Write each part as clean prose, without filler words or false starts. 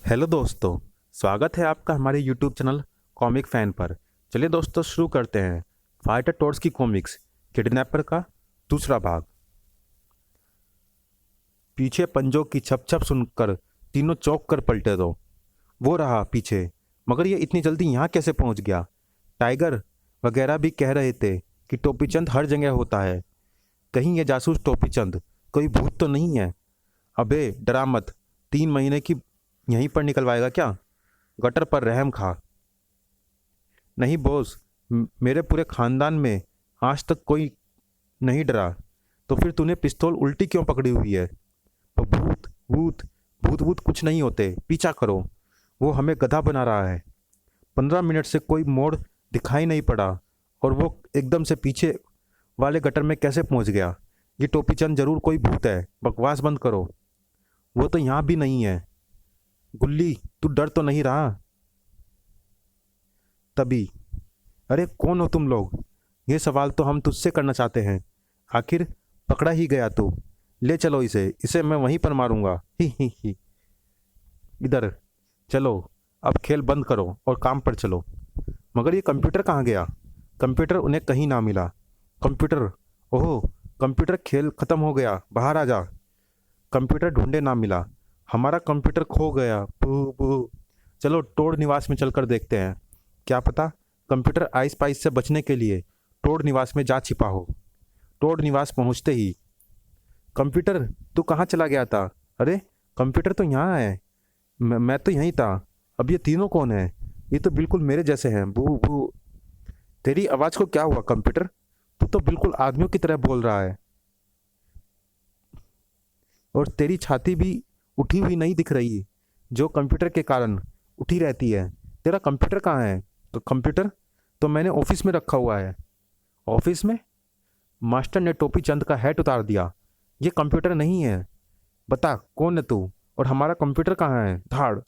Hello दोस्तों। स्वागत है आपका हमारे यूट्यूब चैनल कॉमिक फैन पर। चलिए दोस्तों शुरू करते हैं फाइटर टोड्स की कॉमिक्स किडनैपर का दूसरा भाग। पीछे पंजों की छप छप सुनकर तीनों चौंक कर पलटे। दो वो रहा पीछे, मगर ये इतनी जल्दी यहाँ कैसे पहुँच गया? टाइगर वगैरह भी कह रहे थे कि टोपी चंद हर जगह होता है। कहीं ये जासूस टोपी चंद कोई भूत तो नहीं है? अबे डरा मत, 3 महीने की यहीं पर निकलवाएगा क्या? गटर पर रहम खा। नहीं बॉस, मेरे पूरे खानदान में आज तक कोई नहीं डरा। तो फिर तूने पिस्तौल उल्टी क्यों पकड़ी हुई है? तो भूत भूत भूत भूत कुछ नहीं होते, पीछा करो। वो हमें गधा बना रहा है। 15 मिनट से कोई मोड़ दिखाई नहीं पड़ा और वो एकदम से पीछे वाले गटर में कैसे पहुंच गया? ये टोपी चंद जरूर कोई भूत है। बकवास बंद करो। वो तो यहाँ भी नहीं है। गुल्ली, तू डर तो नहीं रहा? तभी, अरे कौन हो तुम लोग? ये सवाल तो हम तुझसे करना चाहते हैं। आखिर पकड़ा ही गया तू। ले चलो इसे, इसे मैं वहीं पर मारूंगा। ही। इधर चलो, अब खेल बंद करो और काम पर चलो। मगर ये कंप्यूटर कहाँ गया? कंप्यूटर उन्हें कहीं ना मिला। कंप्यूटर, ओह कंप्यूटर, खेल खत्म हो गया, बाहर आ जा। कंप्यूटर ढूंढे ना मिला। हमारा कंप्यूटर खो गया। बू बू। चलो टोड निवास में चलकर देखते हैं। क्या पता कंप्यूटर आइस पाइस से बचने के लिए टोड निवास में जा छिपा हो। टोड निवास पहुंचते ही, कंप्यूटर तू कहाँ चला गया था? अरे कंप्यूटर तो यहाँ है। मैं तो यहीं था। अब ये तीनों कौन है? ये तो बिल्कुल मेरे जैसे हैं। बू बू। तेरी आवाज़ को क्या हुआ कंप्यूटर? तू तो बिल्कुल आदमियों की तरह बोल रहा है और तेरी छाती भी उठी हुई नहीं दिख रही, जो कंप्यूटर के कारण उठी रहती है। तेरा कंप्यूटर कहाँ है? तो कंप्यूटर तो मैंने ऑफिस में रखा हुआ है। ऑफिस में? मास्टर ने टोपी चंद का हैट उतार दिया। ये कंप्यूटर नहीं है। बता कौन है तू और हमारा कंप्यूटर कहाँ है? धाड़।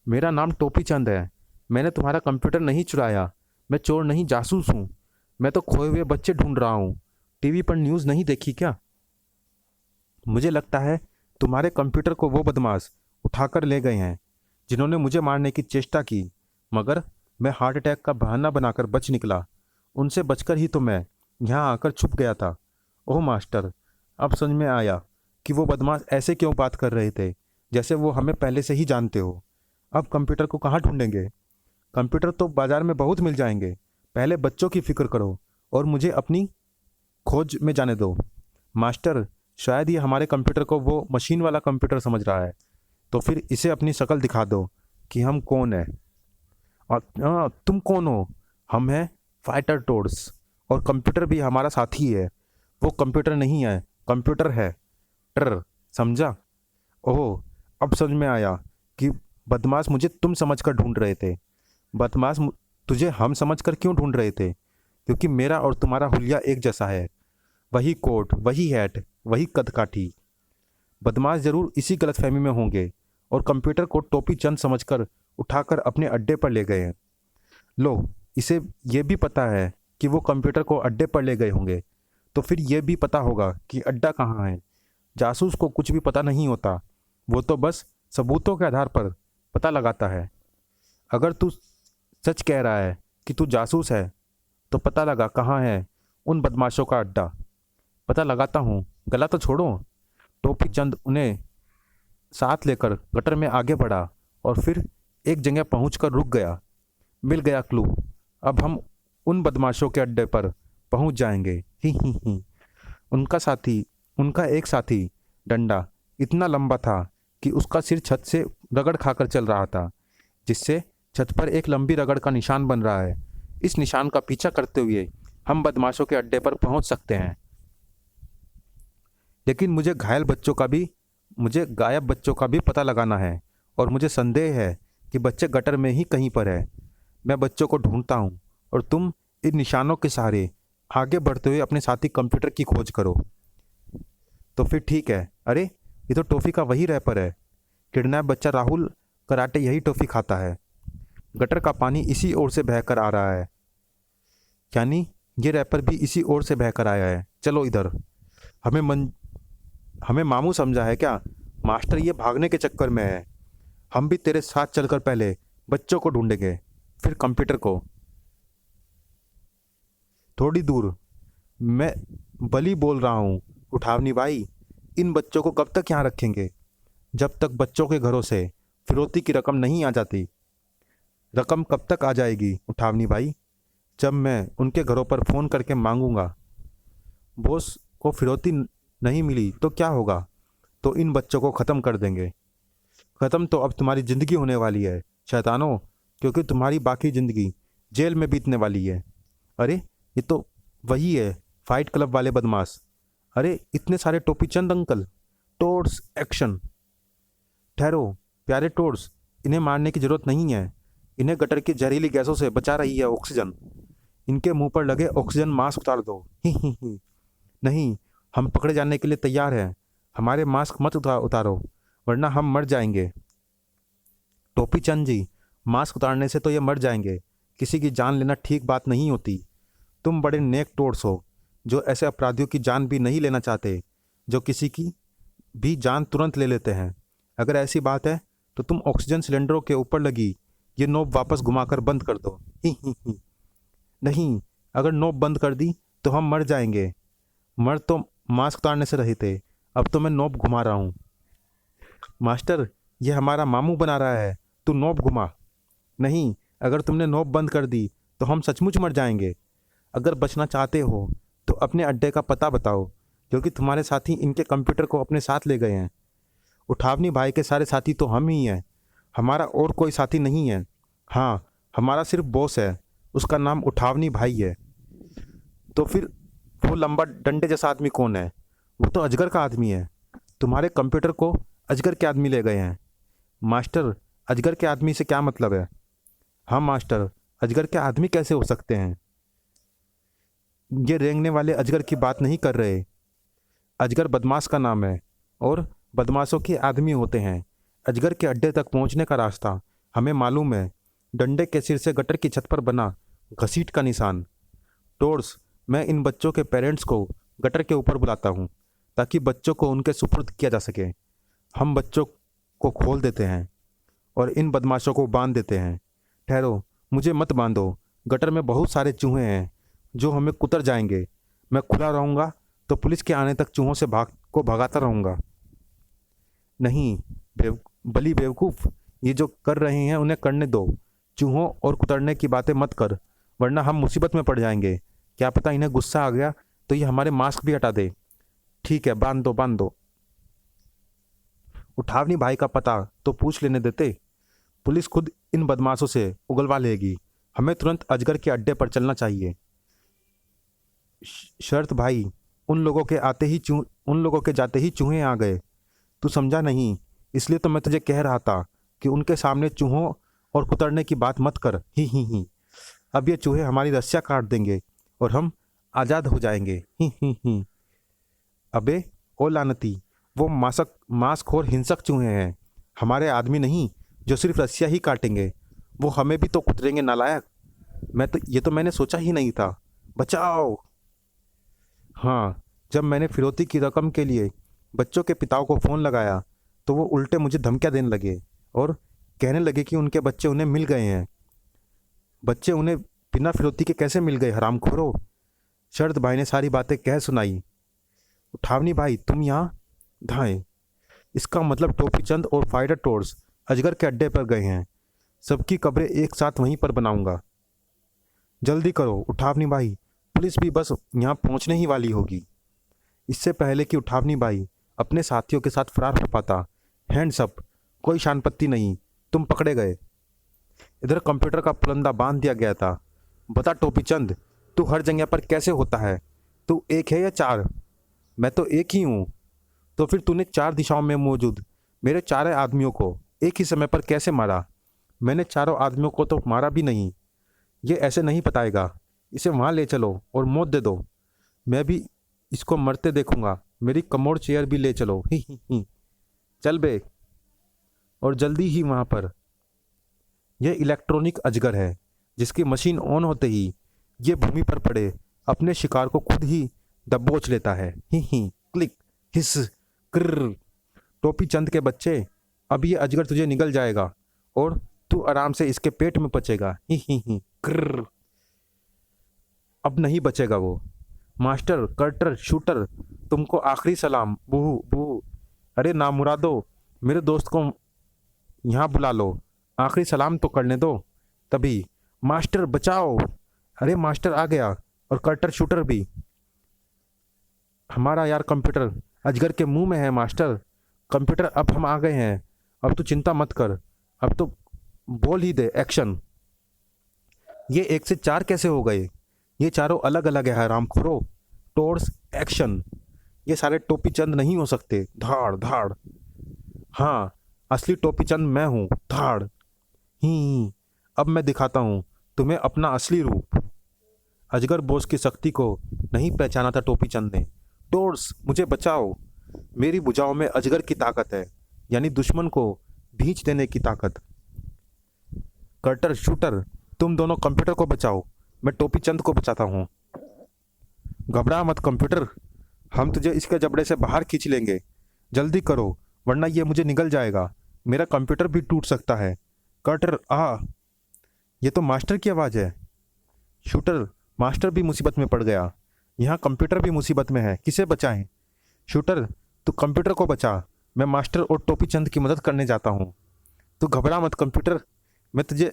मेरा नाम टोपी चंद है। मैंने तुम्हारा कंप्यूटर नहीं चुराया। मैं चोर नहीं, जासूस हूँ। मैं तो खोए हुए बच्चे ढूंढ रहा हूँ। टीवी पर न्यूज़ नहीं देखी क्या? मुझे लगता है तुम्हारे कंप्यूटर को वो बदमाश उठाकर ले गए हैं जिन्होंने मुझे मारने की चेष्टा की, मगर मैं हार्ट अटैक का बहाना बनाकर बच निकला। उनसे बचकर ही तो मैं यहाँ आकर छुप गया था। ओह मास्टर, अब समझ में आया कि वो बदमाश ऐसे क्यों बात कर रहे थे, जैसे वो हमें पहले से ही जानते हो। अब कंप्यूटर को कहाँ ढूंढेंगे? कंप्यूटर तो बाजार में बहुत मिल जाएंगे। पहले बच्चों की फिक्र करो और मुझे अपनी खोज में जाने दो। मास्टर, शायद ये हमारे कंप्यूटर को वो मशीन वाला कंप्यूटर समझ रहा है। तो फिर इसे अपनी शक्ल दिखा दो कि हम कौन है। और तुम कौन हो? हम हैं फाइटर टोड्स और कंप्यूटर भी हमारा साथी है। वो कंप्यूटर नहीं है, कंप्यूटर है। टर, समझा? ओह, अब समझ में आया कि बदमाश मुझे तुम समझकर ढूंढ रहे थे। बदमाश तुझे हम समझकर क्यों ढूंढ रहे थे? क्योंकि मेरा और तुम्हारा हुलिया एक जैसा है। वही कोट, वही हैट, वही कदकाठी। बदमाश जरूर इसी गलतफहमी में होंगे और कंप्यूटर को टोपी चंद समझकर उठाकर अपने अड्डे पर ले गए हैं। लो, इसे ये भी पता है कि वो कंप्यूटर को अड्डे पर ले गए होंगे, तो फिर ये भी पता होगा कि अड्डा कहाँ है। जासूस को कुछ भी पता नहीं होता। वो तो बस सबूतों के आधार पर पता लगाता है। अगर तू सच कह रहा है कि तू जासूस है, तो पता लगा कहाँ है उन बदमाशों का अड्डा। पता लगाता हूँ, गला तो छोड़ो। टोपी चंद उन्हें साथ लेकर गटर में आगे बढ़ा और फिर एक जगह पहुंचकर रुक गया। मिल गया क्लू। अब हम उन बदमाशों के अड्डे पर पहुंच जाएंगे। ही। उनका एक साथी डंडा इतना लंबा था कि उसका सिर छत से रगड़ खाकर चल रहा था, जिससे छत पर एक लंबी रगड़ का निशान बन रहा है। इस निशान का पीछा करते हुए हम बदमाशों के अड्डे पर पहुंच सकते हैं। लेकिन मुझे गायब बच्चों का भी पता लगाना है और मुझे संदेह है कि बच्चे गटर में ही कहीं पर है। मैं बच्चों को ढूंढता हूँ और तुम इन निशानों के सहारे आगे बढ़ते हुए अपने साथी कंप्यूटर की खोज करो। तो फिर ठीक है। अरे ये तो टॉफ़ी का वही रैपर है। किडनैप बच्चा राहुल कराटे यही टॉफ़ी खाता है। गटर का पानी इसी ओर से बहकर आ रहा है, यानी ये रैपर भी इसी ओर से बहकर आया है। चलो इधर। हमें मन हमें मामू समझा है क्या? मास्टर ये भागने के चक्कर में है। हम भी तेरे साथ चलकर पहले बच्चों को ढूंढेंगे, फिर कंप्यूटर को। थोड़ी दूर। मैं बली बोल रहा हूँ उठावनी भाई, इन बच्चों को कब तक यहाँ रखेंगे? जब तक बच्चों के घरों से फिरौती की रकम नहीं आ जाती। रकम कब तक आ जाएगी उठावनी भाई? जब मैं उनके घरों पर फ़ोन करके मांगूंगा। बॉस को फिरौती नहीं मिली तो क्या होगा? तो इन बच्चों को ख़त्म कर देंगे। ख़त्म तो अब तुम्हारी ज़िंदगी होने वाली है शैतानों, क्योंकि तुम्हारी बाकी ज़िंदगी जेल में बीतने वाली है। अरे ये तो वही है, फाइट क्लब वाले बदमाश। अरे इतने सारे टोपी चंद अंकल। टोर्स एक्शन। ठहरो प्यारे टोर्स, इन्हें मारने की ज़रूरत नहीं है। इन्हें गटर की जहरीली गैसों से बचा रही है ऑक्सीजन। इनके मुंह पर लगे ऑक्सीजन मास्क उतार दो। ही। नहीं, हम पकड़े जाने के लिए तैयार हैं। हमारे मास्क मत उतारो, वरना हम मर जाएंगे। टोपी चंद जी, मास्क उतारने से तो ये मर जाएंगे। किसी की जान लेना ठीक बात नहीं होती। तुम बड़े नेक टोर्स हो, जो ऐसे अपराधियों की जान भी नहीं लेना चाहते, जो किसी की भी जान तुरंत ले लेते हैं। अगर ऐसी बात है तो तुम ऑक्सीजन सिलेंडरों के ऊपर लगी ये नोब वापस घुमाकर बंद कर दो। ही। नहीं, अगर नोब बंद कर दी तो हम मर जाएंगे। मर तो मास्क उतारने से रहे थे, अब तो मैं नोब घुमा रहा हूँ। मास्टर, ये हमारा मामू बना रहा है, तू नोब घुमा। नहीं, अगर तुमने नोब बंद कर दी तो हम सचमुच मर जाएंगे। अगर बचना चाहते हो तो अपने अड्डे का पता बताओ, क्योंकि तुम्हारे साथी इनके कंप्यूटर को अपने साथ ले गए हैं। उठावनी भाई के सारे साथी तो हम ही हैं, हमारा और कोई साथी नहीं है। हाँ, हमारा सिर्फ बॉस है, उसका नाम उठावनी भाई है। तो फिर वो लंबा डंडे जैसा आदमी कौन है? वो तो अजगर का आदमी है। तुम्हारे कंप्यूटर को अजगर के आदमी ले गए हैं। मास्टर, अजगर के आदमी से क्या मतलब है? हाँ मास्टर, अजगर के आदमी कैसे हो सकते हैं? ये रेंगने वाले अजगर की बात नहीं कर रहे। अजगर बदमाश का नाम है, और बदमाशों के आदमी होते हैं। अजगर के अड्डे तक पहुंचने का रास्ता हमें मालूम है। डंडे के सिर से गटर की छत पर बना घसीट का निशान। टोर्स, मैं इन बच्चों के पेरेंट्स को गटर के ऊपर बुलाता हूँ, ताकि बच्चों को उनके सुपुर्द किया जा सके। हम बच्चों को खोल देते हैं और इन बदमाशों को बांध देते हैं। ठहरो, मुझे मत बांधो। गटर में बहुत सारे चूहे हैं जो हमें कुतर जाएंगे। मैं खुला रहूँगा तो पुलिस के आने तक चूहों से भगाता रहूँगा। नहीं बली बेवकूफ़, ये जो कर रहे हैं उन्हें करने दो। चूहों और कुतरने की बातें मत कर, वरना हम मुसीबत में पड़ जाएंगे। क्या पता इन्हें गुस्सा आ गया तो ये हमारे मास्क भी हटा दे। ठीक है, बांध दो। उठावनी भाई का पता तो पूछ लेने देते। पुलिस खुद इन बदमाशों से उगलवा लेगी। हमें तुरंत अजगर के अड्डे पर चलना चाहिए। शर्त भाई, उन लोगों के जाते ही चूहे आ गए। तू समझा नहीं, इसलिए तो मैं तुझे कह रहा था कि उनके सामने चूहों और कुतरने की बात मत कर। ही। अब ये चूहे हमारी रस्सियाँ काट देंगे और हम आज़ाद हो जाएंगे। ही। अबे ओ लानती, वो मास्क और हिंसक चूहे हैं, हमारे आदमी नहीं जो सिर्फ रस्सियाँ ही काटेंगे। वो हमें भी तो कुतरेंगे नालायक। ये तो मैंने सोचा ही नहीं था। बचाओ। हाँ, जब मैंने फिरौती की रकम के लिए बच्चों के पिताओं को फ़ोन लगाया तो वो उल्टे मुझे धमकियाँ देने लगे और कहने लगे कि उनके बच्चे उन्हें मिल गए हैं। बच्चे उन्हें बिना फिरौती के कैसे मिल गए हरामखोरों? शरद भाई ने सारी बातें कह सुनाई। उठावनी भाई, तुम यहाँ धाएँ। इसका मतलब टोपी चंद और फाइटर टोर्स अजगर के अड्डे पर गए हैं। सबकी कब्रें एक साथ वहीं पर बनाऊंगा। जल्दी करो उठावनी भाई, पुलिस भी बस यहाँ पहुँचने ही वाली होगी। इससे पहले कि उठावनी भाई अपने साथियों के साथ फरार हो पाता। हैंड्स अप, कोई शानपत्ती नहीं, तुम पकड़े गए। इधर कंप्यूटर का पुलंदा बांध दिया गया था। बता टोपी चंद, तू हर जगह पर कैसे होता है? तू एक है या चार? मैं तो एक ही हूँ। तो फिर तूने चार दिशाओं में मौजूद मेरे चारों आदमियों को एक ही समय पर कैसे मारा? मैंने चारों आदमियों को तो मारा भी नहीं। ये ऐसे नहीं पताएगा। इसे वहाँ ले चलो और मौत दे दो। मैं भी इसको मरते देखूंगा। मेरी कमोड चेयर भी ले चलो। ही। चल बे, और जल्दी ही वहाँ पर। यह इलेक्ट्रॉनिक अजगर है, जिसकी मशीन ऑन होते ही ये भूमि पर पड़े अपने शिकार को खुद ही दबोच लेता है। ही क्लिक हिस क्र। टोपी चंद के बच्चे, अब ये अजगर तुझे निगल जाएगा और तू आराम से इसके पेट में पचेगा। ही क्र। अब नहीं बचेगा वो। मास्टर, कर्टर, शूटर, तुमको आखिरी सलाम। बूहू बूहू। अरे नामुरादो, मेरे दोस्त को यहाँ बुला लो, आखिरी सलाम तो करने दो। तभी मास्टर बचाओ। अरे मास्टर आ गया और कर्टर शूटर भी। हमारा यार कंप्यूटर अजगर के मुंह में है मास्टर। कंप्यूटर अब हम आ गए हैं। अब तू चिंता मत कर। अब तो बोल ही दे एक्शन। ये 1 से 4 कैसे हो गए? ये चारों अलग अलग है हरामखोरो। टोर्स एक्शन। ये सारे टोपी चंद नहीं हो सकते। धाड़ धाड़। हाँ, असली टोपी चंद मैं हूँ। धाड़। ही। अब मैं दिखाता हूँ तुम्हें अपना असली रूप। अजगर बोस की शक्ति को नहीं पहचाना था टोपी चंद ने। टोर्स, मुझे बचाओ। मेरी भुजाओं में अजगर की ताकत है, यानी दुश्मन को भींच देने की ताकत। कर्टर, शूटर, तुम दोनों कंप्यूटर को बचाओ, मैं टोपी चंद को बचाता हूँ। घबरा मत कंप्यूटर, हम तुझे इसके जबड़े से बाहर खींच लेंगे। जल्दी करो वरना ये मुझे निगल जाएगा। मेरा कंप्यूटर भी टूट सकता है। कर्टर, ये तो मास्टर की आवाज़ है। शूटर, मास्टर भी मुसीबत में पड़ गया। यहाँ कंप्यूटर भी मुसीबत में है, किसे बचाएं? शूटर, तू कंप्यूटर को बचा, मैं मास्टर और टोपी चंद की मदद करने जाता हूँ। तू घबरा मत कंप्यूटर, मैं तुझे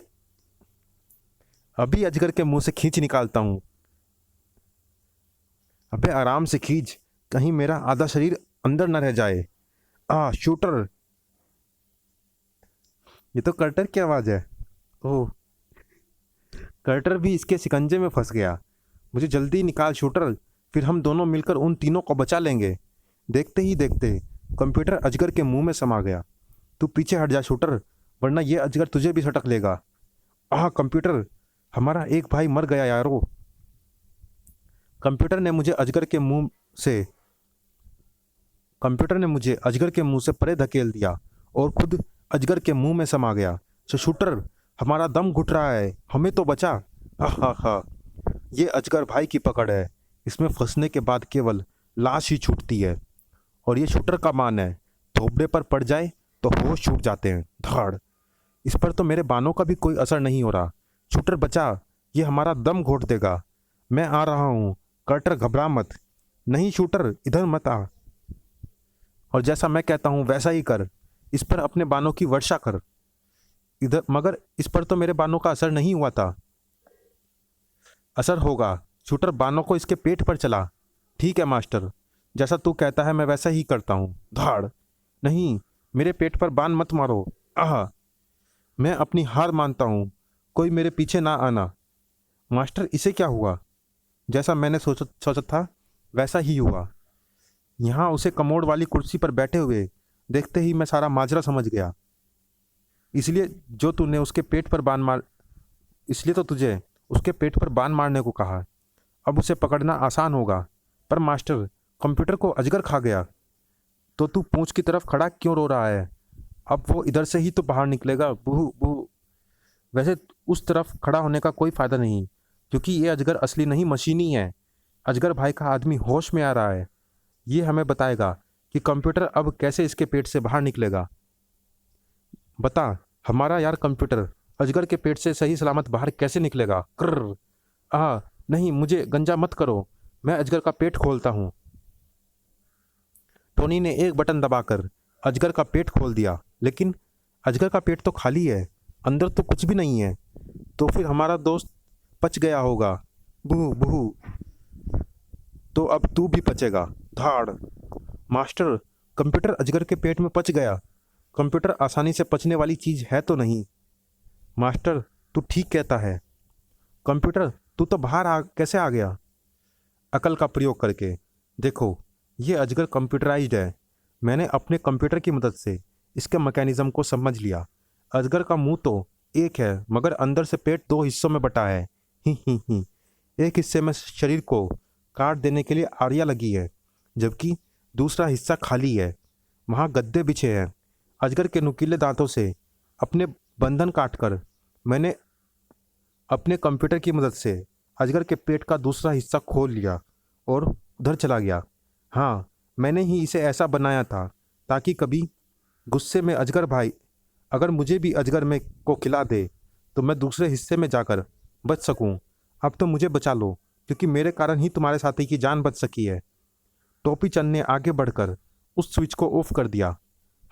अभी अजगर के मुंह से खींच निकालता हूँ। अबे आराम से खींच, कहीं मेरा आधा शरीर अंदर न रह जाए। शूटर। ये तो कर्टर की आवाज़ है। ओह, कर्टर भी इसके शिकंजे में फंस गया। मुझे जल्दी निकाल शूटर, फिर हम दोनों मिलकर उन तीनों को बचा लेंगे। देखते ही देखते कंप्यूटर अजगर के मुंह में समा गया। तू पीछे हट जा शूटर, वरना ये अजगर तुझे भी सटक लेगा। कंप्यूटर, हमारा एक भाई मर गया यारो। कंप्यूटर ने मुझे अजगर के मुंह से परे धकेल दिया और खुद अजगर के मुंह में समा गया। शूटर, हमारा दम घुट रहा है, हमें तो बचा। हा। ये अजगर भाई की पकड़ है, इसमें फंसने के बाद केवल लाश ही छूटती है। और ये शूटर का मान है, थोबड़े पर पड़ जाए तो होश छूट जाते हैं। धाड़। इस पर तो मेरे बानों का भी कोई असर नहीं हो रहा। शूटर बचा, ये हमारा दम घोट देगा। मैं आ रहा हूँ। कर्टर, घबरा मत। नहीं शूटर, इधर मत आ, और जैसा मैं कहता हूँ वैसा ही कर। इस पर अपने बानों की वर्षा कर। इधर, मगर इस पर तो मेरे बानों का असर नहीं हुआ था। असर होगा शूटर, बानों को इसके पेट पर चला। ठीक है मास्टर, जैसा तू कहता है मैं वैसा ही करता हूँ। धाड़। नहीं, मेरे पेट पर बान मत मारो। मैं अपनी हार मानता हूँ, कोई मेरे पीछे ना आना। मास्टर, इसे क्या हुआ? जैसा मैंने सोचा था वैसा ही हुआ। यहाँ उसे कमोड वाली कुर्सी पर बैठे हुए देखते ही मैं सारा माजरा समझ गया। इसलिए तो तुझे उसके पेट पर बान मारने को कहा। अब उसे पकड़ना आसान होगा। पर मास्टर, कंप्यूटर को अजगर खा गया। तो तू पूंछ की तरफ खड़ा क्यों रो रहा है? अब वो इधर से ही तो बाहर निकलेगा। बूहू बूहू। वैसे उस तरफ खड़ा होने का कोई फ़ायदा नहीं, क्योंकि ये अजगर असली नहीं, मशीनी है। अजगर भाई का आदमी होश में आ रहा है। ये हमें बताएगा कि कंप्यूटर अब कैसे इसके पेट से बाहर निकलेगा। बता हमारा यार कंप्यूटर, अजगर के पेट से सही सलामत बाहर कैसे निकलेगा? क्र। नहीं, मुझे गंजा मत करो, मैं अजगर का पेट खोलता हूँ। टोनी ने एक बटन दबाकर अजगर का पेट खोल दिया, लेकिन अजगर का पेट तो खाली है, अंदर तो कुछ भी नहीं है। तो फिर हमारा दोस्त पच गया होगा। बूहू बूहू। तो अब तू भी पचेगा। धाड़। मास्टर, कंप्यूटर अजगर के पेट में पच गया। कंप्यूटर आसानी से पचने वाली चीज़ है तो नहीं। मास्टर, तू ठीक कहता है। कंप्यूटर, तू तो बाहर कैसे आ गया? अकल का प्रयोग करके। देखो, ये अजगर कंप्यूटराइज्ड है। मैंने अपने कंप्यूटर की मदद से इसके मैकेनिज्म को समझ लिया। अजगर का मुंह तो एक है, मगर अंदर से पेट 2 हिस्सों में बटा है। ही। एक हिस्से में शरीर को काट देने के लिए आड़ियाँ लगी है, जबकि दूसरा हिस्सा खाली है। वहाँ गद्दे बिछे हैं। अजगर के नुकीले दांतों से अपने बंधन काटकर मैंने अपने कंप्यूटर की मदद से अजगर के पेट का दूसरा हिस्सा खोल लिया और उधर चला गया। हाँ, मैंने ही इसे ऐसा बनाया था ताकि कभी गुस्से में अजगर भाई अगर मुझे भी अजगर में को खिला दे तो मैं दूसरे हिस्से में जाकर बच सकूं। अब तो मुझे बचा लो, क्योंकि मेरे कारण ही तुम्हारे साथी की जान बच सकी है। टोपी चंद ने आगे बढ़कर उस स्विच को ऑफ कर दिया।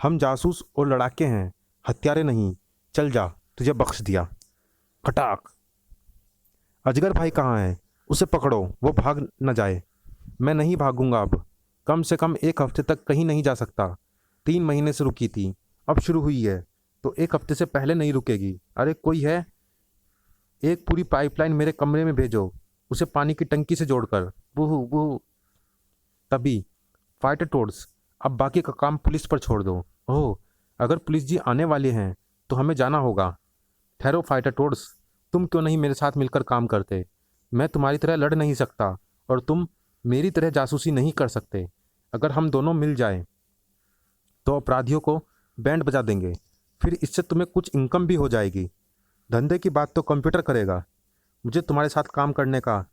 हम जासूस और लड़ाके हैं, हत्यारे नहीं। चल जा, तुझे बख्श दिया। खटाक। अजगर भाई कहाँ है? उसे पकड़ो, वो भाग न जाए। मैं नहीं भागूंगा अब। कम से कम 1 हफ्ते तक कहीं नहीं जा सकता। 3 महीने से रुकी थी, अब शुरू हुई है तो 1 हफ्ते से पहले नहीं रुकेगी। अरे कोई है? एक पूरी पाइपलाइन मेरे कमरे में भेजो, उसे पानी की टंकी से जोड़कर। बूहू बूहू। तभी फाइटर टोड्स, अब बाकी का काम पुलिस पर छोड़ दो। ओह, अगर पुलिस जी आने वाले हैं तो हमें जाना होगा। ठहरो फाइटर टोड्स, तुम क्यों नहीं मेरे साथ मिलकर काम करते? मैं तुम्हारी तरह लड़ नहीं सकता और तुम मेरी तरह जासूसी नहीं कर सकते। अगर हम दोनों मिल जाए तो अपराधियों को बैंड बजा देंगे, फिर इससे तुम्हें कुछ इनकम भी हो जाएगी। धंधे की बात तो कंप्यूटर करेगा, मुझे तुम्हारे साथ काम करने का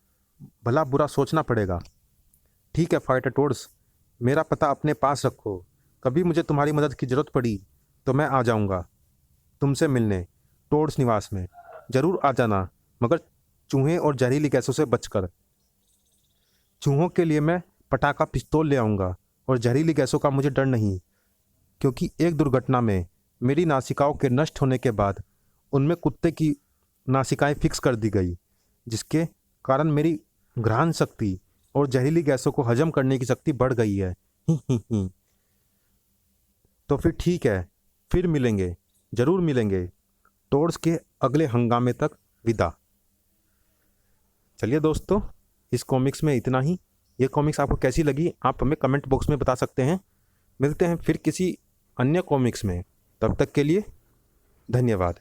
भला बुरा सोचना पड़ेगा। ठीक है फाइटर टोड्स, मेरा पता अपने पास रखो। कभी मुझे तुम्हारी मदद की ज़रूरत पड़ी तो मैं आ जाऊंगा तुमसे मिलने। टोड्स निवास में ज़रूर आ जाना, मगर चूहे और जहरीली गैसों से बचकर। चूहों के लिए मैं पटाखा पिस्तौल ले आऊँगा और जहरीली गैसों का मुझे डर नहीं, क्योंकि एक दुर्घटना में मेरी नासिकाओं के नष्ट होने के बाद उनमें कुत्ते की नासिकाएं फिक्स कर दी गई, जिसके कारण मेरी घ्राण शक्ति और जहरीली गैसों को हजम करने की शक्ति बढ़ गई है। ही ही ही। तो फिर ठीक है, फिर मिलेंगे, ज़रूर मिलेंगे। टोड्स के अगले हंगामे तक विदा। चलिए दोस्तों, इस कॉमिक्स में इतना ही। ये कॉमिक्स आपको कैसी लगी आप हमें कमेंट बॉक्स में बता सकते हैं। मिलते हैं फिर किसी अन्य कॉमिक्स में, तब तक के लिए धन्यवाद।